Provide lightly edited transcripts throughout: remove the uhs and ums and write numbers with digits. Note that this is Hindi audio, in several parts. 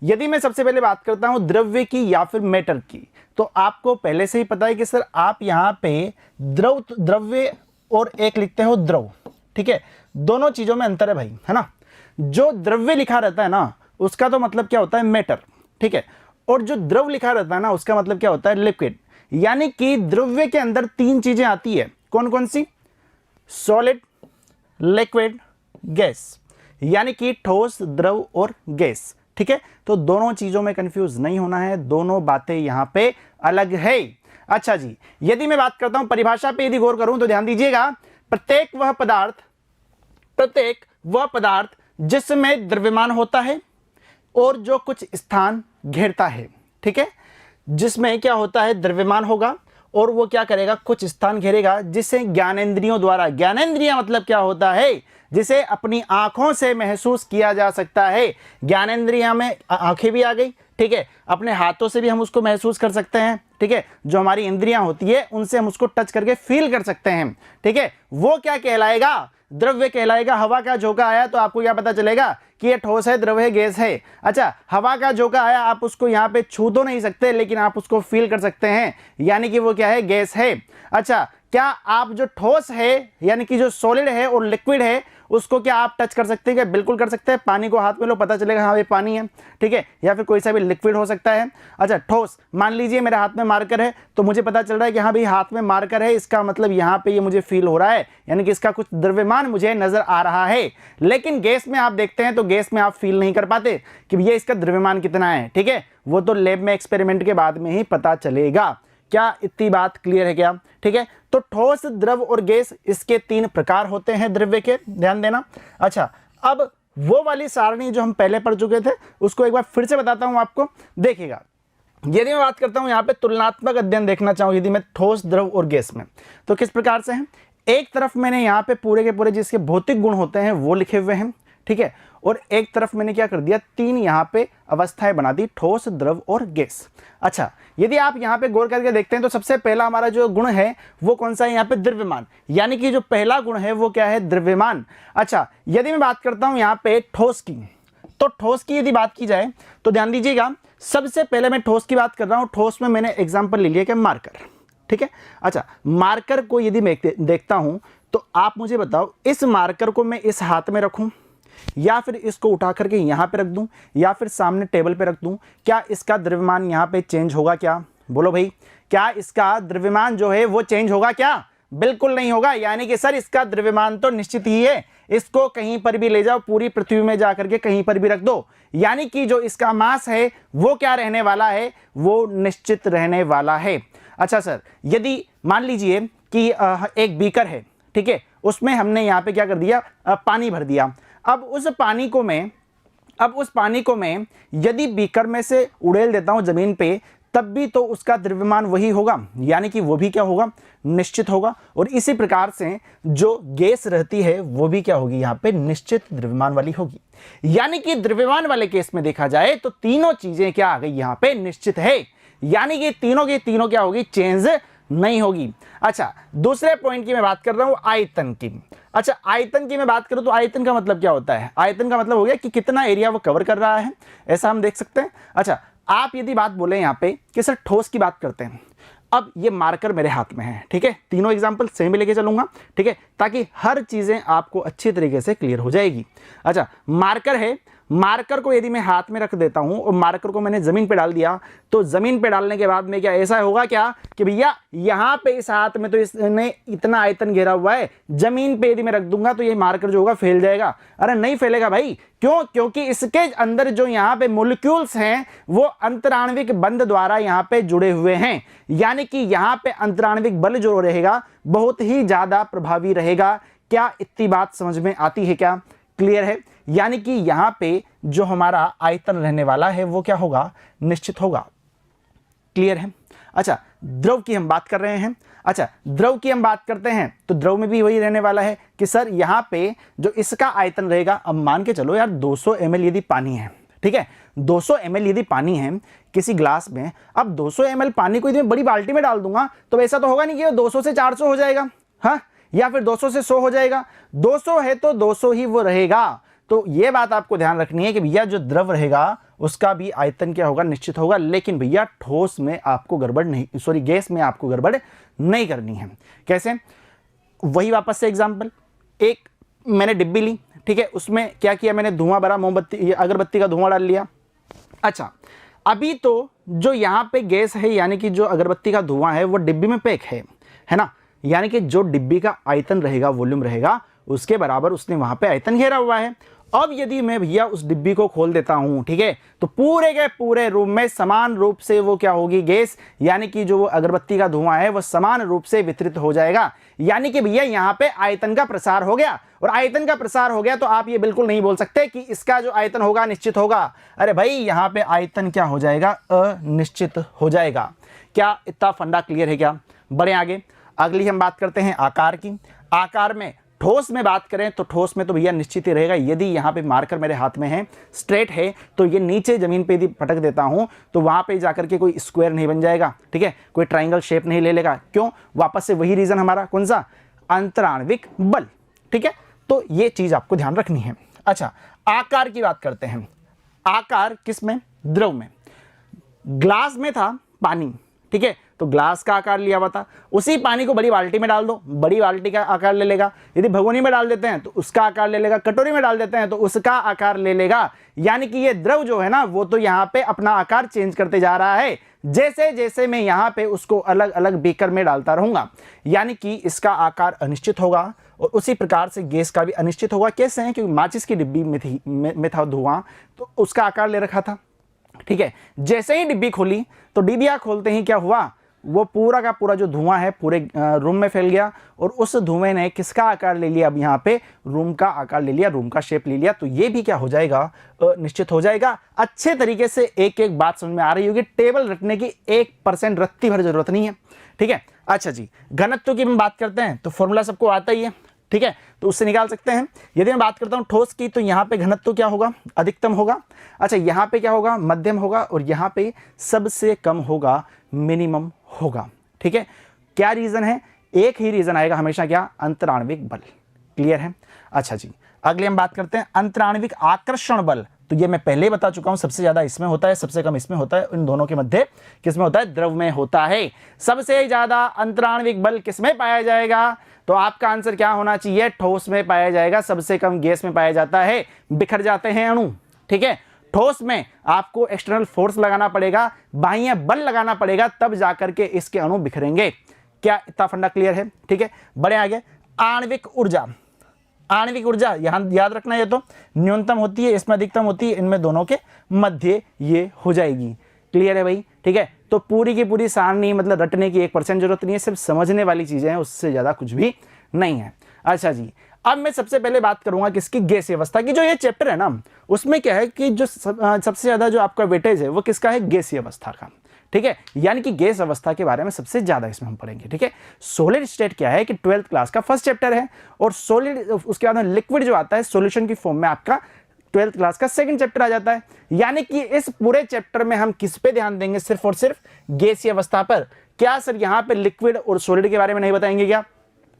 यदि मैं सबसे पहले बात करता हूं द्रव्य की या फिर मैटर की, तो आपको पहले से ही पता है कि सर आप यहां पे द्रव्य और एक लिखते हो द्रव, ठीक है, दोनों चीजों में अंतर है भाई, है ना। जो द्रव्य लिखा रहता है ना उसका तो मतलब क्या होता है मैटर, ठीक है, और जो द्रव लिखा रहता है ना उसका मतलब क्या होता है लिक्विड। यानी कि द्रव्य के अंदर तीन चीजें आती है, कौन कौन सी? सॉलिड, लिक्विड, गैस, यानी कि ठोस, द्रव और गैस, ठीक है। तो दोनों चीजों में कंफ्यूज नहीं होना है, दोनों बातें यहां पे अलग है। अच्छा जी, यदि मैं बात करता हूं परिभाषा पे यदि गौर करूं तो ध्यान दीजिएगा, प्रत्येक वह पदार्थ जिसमें द्रव्यमान होता है और जो कुछ स्थान घेरता है, ठीक है, जिसमें क्या होता है द्रव्यमान होगा और वो क्या करेगा कुछ स्थान घेरेगा, जिसे ज्ञानेंद्रियों द्वारा, ज्ञानेंद्रिय मतलब क्या होता है, जिसे अपनी आंखों से महसूस किया जा सकता है। ज्ञानेंद्रिया में आंखें भी आ गई, ठीक है, अपने हाथों से भी हम उसको महसूस कर सकते हैं, ठीक है, जो हमारी इंद्रियां होती है उनसे हम उसको टच करके फील कर सकते हैं, ठीक है। वो क्या कहलाएगा? द्रव्य कहलाएगा। हवा का झोंका आया तो आपको क्या पता चलेगा कि ये ठोस है, द्रव है, गैस है। अच्छा, हवा का झोंका आया, आप उसको यहाँ पे छू तो नहीं सकते लेकिन आप उसको फील कर सकते हैं, यानी कि वो क्या है? गैस है। अच्छा, क्या आप जो ठोस है यानी कि जो सॉलिड है और लिक्विड है उसको क्या आप टच कर सकते हैं? क्या बिल्कुल कर सकते हैं। पानी को हाथ में लो, पता चलेगा हाँ ये पानी है, ठीक है, या फिर कोई सा भी लिक्विड हो सकता है। अच्छा, ठोस, मान लीजिए मेरे हाथ में मार्कर है तो मुझे पता चल रहा है कि हाँ भाई हाथ में मार्कर है, इसका मतलब यहाँ पे ये मुझे फील हो रहा है, यानी कि इसका कुछ द्रव्यमान मुझे नजर आ रहा है। लेकिन गैस में आप देखते हैं तो गैस में आप फील नहीं कर पाते कि भैया इसका द्रव्यमान कितना है, ठीक है, वो तो लैब में एक्सपेरिमेंट के बाद में ही पता चलेगा। क्या इतनी बात क्लियर है क्या? ठीक है, तो ठोस, द्रव और गैस इसके तीन प्रकार होते हैं द्रव्य के, ध्यान देना। अच्छा, अब वो वाली सारणी जो हम पहले पढ़ चुके थे उसको एक बार फिर से बताता हूं आपको, देखिएगा। यदि मैं बात करता हूं यहाँ पे तुलनात्मक अध्ययन देखना चाहूं यदि मैं ठोस, द्रव और गैस में, तो किस प्रकार से है? एक तरफ मैंने यहाँ पे पूरे के पूरे जिसके भौतिक गुण होते हैं वो लिखे हुए हैं, ठीक है, और एक तरफ मैंने क्या कर दिया, तीन यहाँ पे अवस्थाएं बना दी, ठोस, द्रव और गैस। अच्छा, यदि आप यहाँ पे गौर करके देखते हैं तो सबसे पहला हमारा जो गुण है वो कौन सा है? यहाँ पे द्रव्यमान, यानी कि जो पहला गुण है वो क्या है? द्रव्यमान। अच्छा, यदि मैं बात करता हूँ यहाँ पे ठोस की, तो ठोस की यदि बात की जाए तो ध्यान दीजिएगा, सबसे पहले मैं ठोस की बात कर रहा हूँ। ठोस में मैंने एग्जाम्पल ले लिया कि मार्कर, ठीक है। अच्छा, मार्कर को यदि मैं देखता हूं तो आप मुझे बताओ, इस मार्कर को मैं इस हाथ में रखूं या फिर इसको उठा करके यहां पे रख दूं या फिर सामने टेबल पे रख दूं, क्या इसका द्रव्यमान यहां पे चेंज होगा क्या? बोलो भाई, क्या इसका द्रव्यमान जो है वो चेंज होगा क्या? बिल्कुल नहीं होगा। यानी कि सर इसका द्रव्यमान तो निश्चित ही है, इसको कहीं पर भी ले जाओ, पूरी पृथ्वी में जाकर के कहीं पर भी रख दो, यानी कि जो इसका मास है वो क्या रहने वाला है? वो निश्चित रहने वाला है। अच्छा सर, यदि मान लीजिए कि एक बीकर है, ठीक है, उसमें हमने यहाँ पे क्या कर दिया, पानी भर दिया। अब उस पानी को मैं यदि बीकर में से उड़ेल देता हूँ जमीन पे, तब भी तो उसका द्रव्यमान वही होगा, यानी कि वो भी क्या होगा? निश्चित होगा। और इसी प्रकार से जो गैस रहती है वो भी क्या होगी? यहाँ पे निश्चित द्रव्यमान वाली होगी। यानी कि द्रव्यमान वाले केस में देखा जाए तो तीनों चीजें क्या आ गई? यहाँ पे निश्चित है, यानी कि तीनों की तीनों क्या होगी? चेंज नहीं होगी। अच्छा, दूसरे पॉइंट की मैं बात कर रहा हूं, आयतन की। अच्छा, आयतन की मैं बात करूं तो आयतन का मतलब क्या होता है? आयतन का मतलब हो गया कि कितना एरिया वो कवर कर रहा है, ऐसा हम देख सकते हैं। अच्छा, आप यदि बात बोले यहां पे कि सर ठोस की बात करते हैं, अब ये मार्कर मेरे हाथ में है, ठीक है, तीनों एग्जांपल सेम ही लेके चलूंगा, ठीक है, ताकि हर चीजें आपको अच्छी तरीके से क्लियर हो जाएगी। अच्छा, मार्कर है, मार्कर को यदि मैं हाथ में रख देता हूं और मार्कर को मैंने जमीन पे डाल दिया, तो जमीन पे डालने के बाद में क्या ऐसा होगा क्या कि भैया यहां पे इस हाथ में तो इसने इतना आयतन घेरा हुआ है, जमीन पे यदि मैं रख दूंगा तो ये मार्कर जो होगा फैल जाएगा? अरे नहीं फैलेगा भाई। क्यों? क्योंकि इसके अंदर जो यहाँ पे मोलिक्यूल्स हैं वो अंतराण्विक बंध द्वारा यहाँ पे जुड़े हुए हैं, यानी कि यहाँ पे अंतराण्विक बल जो रहेगा बहुत ही ज्यादा प्रभावी रहेगा। क्या इतनी बात समझ में आती है? क्या क्लियर है? यानी कि यहां पे जो हमारा आयतन रहने वाला है वो क्या होगा? निश्चित होगा। क्लियर है? अच्छा, द्रव की हम बात कर रहे हैं। अच्छा, द्रव की हम बात करते हैं तो द्रव में भी वही रहने वाला है कि सर यहां पे जो इसका आयतन रहेगा, अब मान के चलो यार 200 ml यदि पानी है, ठीक है, 200 ml यदि पानी है किसी ग्लास में, अब 200 ml पानी को यदि मैं बड़ी बाल्टी में डाल दूंगा तो ऐसा तो होगा नहीं कि 200 से 400 हो जाएगा, हाँ, या फिर 200 से 100 हो जाएगा। 200 है तो 200 ही वो रहेगा। तो ये बात आपको ध्यान रखनी है कि भैया जो द्रव रहेगा उसका भी आयतन क्या होगा, निश्चित होगा। लेकिन भैया ठोस में आपको गड़बड़ नहीं, सॉरी गैस में आपको गड़बड़ नहीं करनी है। कैसे, वही वापस से एग्जांपल, एक मैंने डिब्बी ली, ठीक है, उसमें क्या किया मैंने, धुआं भरा, मोमबत्ती अगरबत्ती का धुआं डाल लिया। अच्छा, अभी तो जो यहाँ पे गैस है यानी कि जो अगरबत्ती का धुआं है वो डिब्बी में पैक है ना, यानी कि जो डिब्बी का आयतन रहेगा, वॉल्यूम रहेगा, उसके बराबर उसने वहां पे आयतन घेरा हुआ है। अब यदि मैं भैया उस डिब्बी को खोल देता हूं, ठीक है, तो पूरे के पूरे रूम में समान रूप से वो क्या होगी, गैस यानी कि जो अगरबत्ती का धुआं है वो समान रूप से वितरित हो जाएगा। यानी कि भैया यहां पे आयतन का प्रसार हो गया, और आयतन का प्रसार हो गया तो आप ये बिल्कुल नहीं बोल सकते कि इसका जो आयतन होगा निश्चित होगा। अरे भाई यहां पे आयतन क्या हो जाएगा, अनिश्चित हो जाएगा। क्या इतना फंडा क्लियर है क्या? बढ़े आगे, अगली हम बात करते हैं आकार की। आकार में ठोस में बात करें तो ठोस में तो भैया निश्चित ही रहेगा। यदि यहाँ पे मार्कर मेरे हाथ में है, स्ट्रेट है, तो ये नीचे जमीन पे यदि पटक देता हूँ तो वहाँ पे जाकर के कोई स्क्वायर नहीं बन जाएगा, ठीक है, कोई ट्राइंगल शेप नहीं ले लेगा। क्यों? वापस से वही रीज़न हमारा, कौन सा, अंतराण्विक बल, ठीक है। तो ये चीज़ आपको ध्यान रखनी है। अच्छा, आकार की बात करते हैं। आकार किस में? द्रव में। ग्लास में था पानी, ठीक है, तो ग्लास का आकार लिया हुआ था। उसी पानी को बड़ी बाल्टी में डाल दो, बड़ी बाल्टी का आकार ले लेगा। यदि भगोनी में डाल देते हैं तो उसका आकार ले लेगा, कटोरी में डाल देते हैं तो उसका आकार ले लेगा। यानी कि ये द्रव जो है ना वो तो यहाँ पे अपना आकार चेंज करते जा रहा है, जैसे जैसे मैं यहाँ पे उसको अलग अलग बीकर में डालता रहूंगा। यानी कि इसका आकार अनिश्चित होगा, और उसी प्रकार से गैस का भी अनिश्चित होगा। कैसे है? क्योंकि माचिस की डिब्बी में था धुआं, तो उसका आकार ले रखा था, ठीक है। जैसे ही डिब्बी खोली तो डिब्बिया खोलते ही क्या हुआ, वो पूरा का पूरा जो धुआं है पूरे रूम में फैल गया, और उस धुएं ने किसका आकार ले लिया, अब यहाँ पे रूम का आकार ले लिया, रूम का शेप ले लिया। तो ये भी क्या हो जाएगा, निश्चित हो जाएगा। अच्छे तरीके से एक एक बात समझ में आ रही होगी। टेबल रटने की 1% रत्ती भर जरूरत नहीं है, ठीक है। अच्छा जी, घनत्व की हम बात करते हैं तो फॉर्मूला सबको आता ही है, ठीक है, तो उससे निकाल सकते हैं। यदि मैं बात करता हूं ठोस की, तो यहाँ पे घनत्व क्या होगा, अधिकतम होगा। अच्छा, यहाँ पे क्या होगा, मध्यम होगा, और यहाँ पे सबसे कम होगा, मिनिमम होगा, ठीक है। क्या रीजन है? एक ही रीजन आएगा हमेशा, क्या, अंतराण्विक बल। क्लियर है? अच्छा जी, अगले हम बात करते हैं अंतराण्विक आकर्षण बल। तो ये मैं पहले ही बता चुका हूं, सबसे ज्यादा इसमें होता है, सबसे कम इसमें होता है। इन दोनों के मध्य किसमें होता है? द्रव में होता है। सबसे ज्यादा अंतराण्विक बल किसमें पाया जाएगा? तो आपका आंसर क्या होना चाहिए? ठोस में पाया जाएगा। सबसे कम गैस में पाया जाता है, बिखर जाते हैं अणु, ठीक है। ठोस में आपको एक्सटर्नल फोर्स लगाना पड़ेगा, बाह्य बल लगाना पड़ेगा, तब जाकर के इसके अणु बिखरेंगे। क्या इतना फंडा क्लियर है? ठीक है, बड़े आगे। आणविक ऊर्जा, आणविक ऊर्जा यहां याद रखना, ये तो न्यूनतम होती है, इसमें अधिकतम होती है, इनमें दोनों के मध्य ये हो जाएगी। क्लियर है भाई? ठीक है, तो पूरी की पूरी सारणी मतलब रटने की 1% जरूरत नहीं है, सिर्फ समझने वाली चीजें हैं, उससे ज्यादा कुछ भी नहीं है। अच्छा जी, अब मैं सबसे पहले बात करूंगा किसकी? गैसीय अवस्था की। जो ये चैप्टर है ना, उसमें क्या है कि जो सबसे ज्यादा जो आपका वेटेज है वो किसका है? गैसीय अवस्था का, ठीक है। यानी कि गैस अवस्था के बारे में सबसे ज्यादा इसमें हम पढ़ेंगे, ठीक है। सॉलिड स्टेट क्या है कि 12th क्लास का फर्स्ट चैप्टर है, और सॉलिड उसके बाद में लिक्विड जो आता है सॉल्यूशन की फॉर्म में आपका 12th क्लास का सेकंड चैप्टर आ जाता है। यानी कि इस पूरे चैप्टर में हम किस पे ध्यान देंगे? सिर्फ और सिर्फ गैसीय अवस्था पर। क्या सर यहाँ पे लिक्विड और सॉलिड के बारे में नहीं बताएंगे? क्या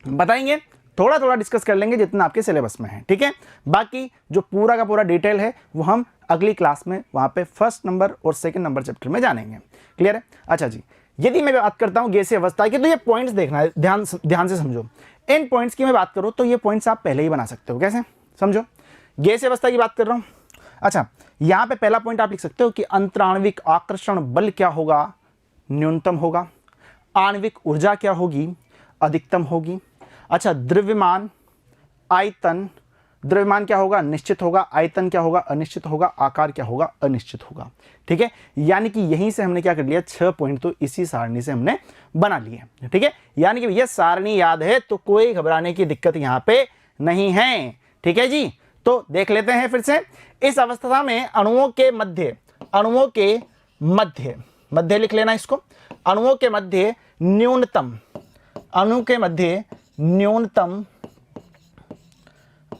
बताएंगे, थोड़ा थोड़ा डिस्कस कर लेंगे जितना आपके सिलेबस में है, ठीक है। बाकी जो पूरा का पूरा डिटेल है वो हम अगली क्लास में वहां पे फर्स्ट नंबर और सेकंड नंबर चैप्टर में जानेंगे। क्लियर है? अच्छा जी, यदि मैं बात करता हूं गैसीय अवस्था की, तो ये पॉइंट्स देखना है, ध्यान से समझो। इन पॉइंट्स की मैं बात करूं तो ये पॉइंट्स आप पहले ही बना सकते हो। कैसे? समझो, गैसीय अवस्था की बात कर रहा हूं। अच्छा, यहां पे पहला पॉइंट आप लिख सकते हो कि अंतराण्विक आकर्षण बल क्या होगा? न्यूनतम होगा। आणविक ऊर्जा क्या होगी? अधिकतम होगी। अच्छा, द्रव्यमान, आयतन, द्रव्यमान क्या होगा? निश्चित होगा। आयतन क्या होगा? अनिश्चित होगा। आकार क्या होगा? अनिश्चित होगा। ठीक है, यानी कि यहीं से हमने क्या कर लिया, 6 पॉइंट तो इसी सारणी से हमने बना लिए, ठीक है। यानी कि ये सारणी याद है तो कोई घबराने की दिक्कत यहां पे नहीं है, ठीक है जी। तो देख लेते हैं फिर से। इस अवस्था में अणुओं के मध्य लिख लेना इसको, अणुओं के मध्य न्यूनतम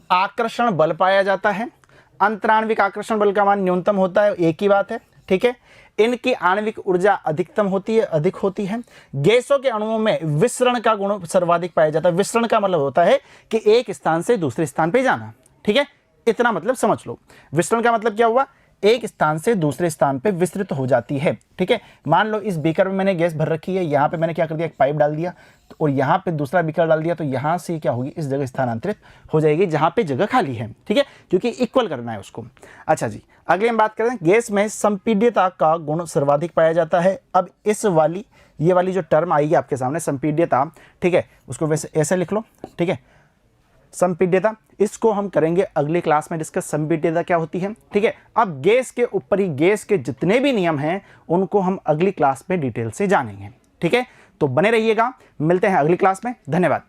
आकर्षण बल पाया जाता है। अंतराण्विक आकर्षण बल का मान न्यूनतम होता है, एक ही बात है, ठीक है। इनकी आणविक ऊर्जा अधिकतम होती है, अधिक होती है। गैसों के अणुओं में विसरण का गुण सर्वाधिक पाया जाता है। विसरण का मतलब होता है कि एक स्थान से दूसरे स्थान पे जाना, ठीक है। इतना मतलब समझ लो। विसरण का मतलब क्या हुआ? एक स्थान से दूसरे स्थान पे विस्तृत हो जाती है। ठीक है, मान लो इस बीकर में मैंने गैस भर रखी है, यहाँ पे मैंने क्या कर दिया, एक पाइप डाल दिया और यहाँ पे दूसरा बीकर डाल दिया, तो यहाँ से क्या होगी, इस जगह स्थानांतरित हो जाएगी जहाँ पे जगह खाली है। ठीक है, क्योंकि इक्वल करना है उसको। अच्छा जी, अगले हम बात करें, गैस में संपीड्यता का गुण सर्वाधिक पाया जाता है। अब इस वाली ये वाली जो टर्म आएगी आपके सामने संपीड्यता, ठीक है, उसको वैसे ऐसे लिख लो। ठीक है, संपीड्यता, इसको हम करेंगे अगली क्लास में डिस्कस, संपीड्यता क्या होती है। ठीक है, अब गैस के ऊपर ही गैस के जितने भी नियम हैं उनको हम अगली क्लास में डिटेल से जानेंगे। ठीक है, तो बने रहिएगा, मिलते हैं अगली क्लास में। धन्यवाद।